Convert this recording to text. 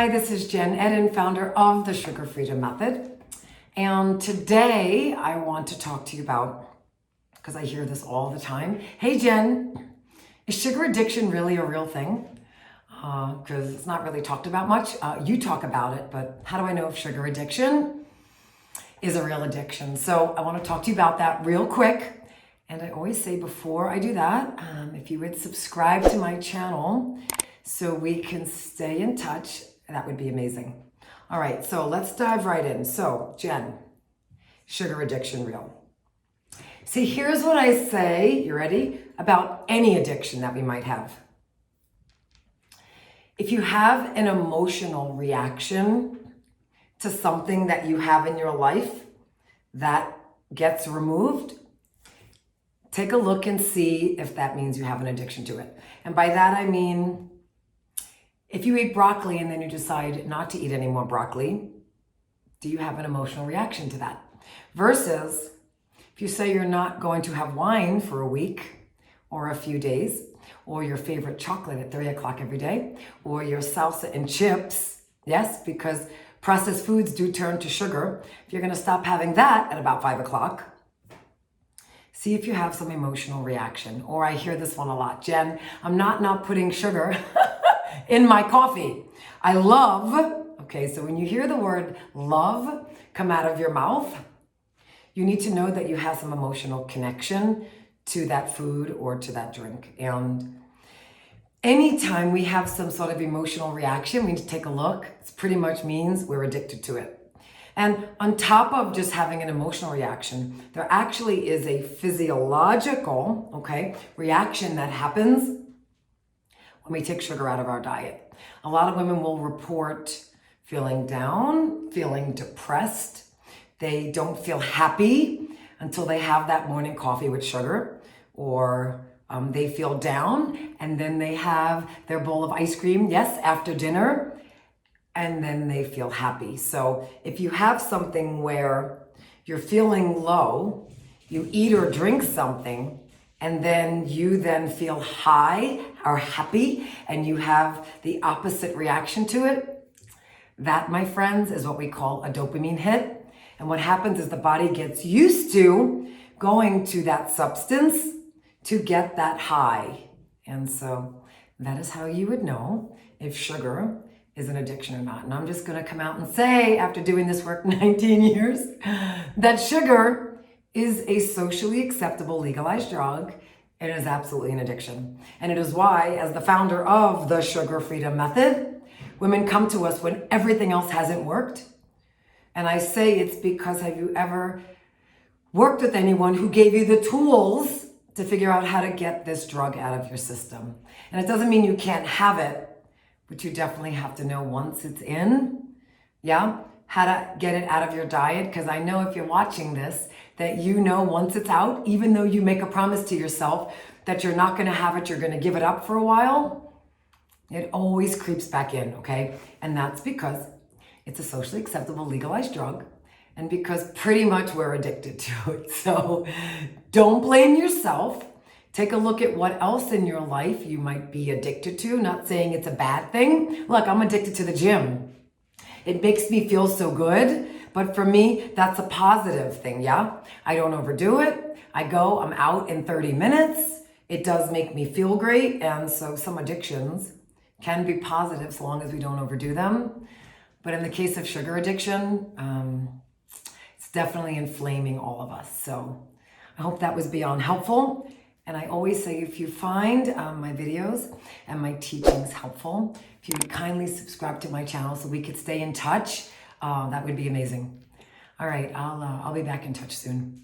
Hi, this is Jen Eden, founder of the Sugar Freedom Method. And today I want to talk to you about, because I hear this all the time, hey Jen, is sugar addiction really a real thing? Because it's not really talked about much. You talk about it, but how do I know if sugar addiction is a real addiction? So I want to talk to you about that real quick. And I always say before I do that, if you would subscribe to my channel so we can stay in touch, that would be amazing. All right, so let's dive right in. So, Jen, sugar addiction real? See, here's what I say, you ready? About any addiction that we might have. If you have an emotional reaction to something that you have in your life that gets removed, take a look and see if that means you have an addiction to it. And by that I mean, if you eat broccoli and then you decide not to eat any more broccoli, do you have an emotional reaction to that? Versus if you say you're not going to have wine for a week or a few days, or your favorite chocolate at 3 o'clock every day, or your salsa and chips, yes, because processed foods do turn to sugar. If you're gonna stop having that at about 5 o'clock, see if you have some emotional reaction. Or I hear this one a lot, Jen, I'm not putting sugar in my coffee. I love, okay, so when you hear the word love come out of your mouth, you need to know that you have some emotional connection to that food or to that drink. And anytime we have some sort of emotional reaction, we need to take a look. It pretty much means we're addicted to it. And on top of just having an emotional reaction, there actually is a physiological, reaction that happens when we take sugar out of our diet. A lot of women will report feeling down, feeling depressed. They don't feel happy until they have that morning coffee with sugar, or they feel down and then they have their bowl of ice cream, yes, after dinner, and then they feel happy. So if you have something where you're feeling low, you eat or drink something, and then you feel high or happy, and you have the opposite reaction to it, that, my friends, is what we call a dopamine hit. And what happens is the body gets used to going to that substance to get that high. And so that is how you would know if sugar is an addiction or not. And I'm just gonna come out and say, after doing this work 19 years, that sugar is a socially acceptable legalized drug. It is absolutely an addiction. And it is why, as the founder of the Sugar Freedom Method, women come to us when everything else hasn't worked. And I say it's because, have you ever worked with anyone who gave you the tools to figure out how to get this drug out of your system? And it doesn't mean you can't have it, but you definitely have to know once it's in, how to get it out of your diet. Because I know if you're watching this, that you know once it's out, even though you make a promise to yourself that you're not gonna have it, you're gonna give it up for a while, it always creeps back in, okay? And that's because it's a socially acceptable legalized drug, and because pretty much we're addicted to it. So don't blame yourself. Take a look at what else in your life you might be addicted to. Not saying it's a bad thing. Look, I'm addicted to the gym. It makes me feel so good, but for me, that's a positive thing, yeah? I don't overdo it. I go, I'm out in 30 minutes. It does make me feel great, and so some addictions can be positive so long as we don't overdo them. But in the case of sugar addiction, it's definitely inflaming all of us. So I hope that was beyond helpful. And I always say, if you find my videos and my teachings helpful, if you would kindly subscribe to my channel so we could stay in touch, that would be amazing. All right, I'll be back in touch soon.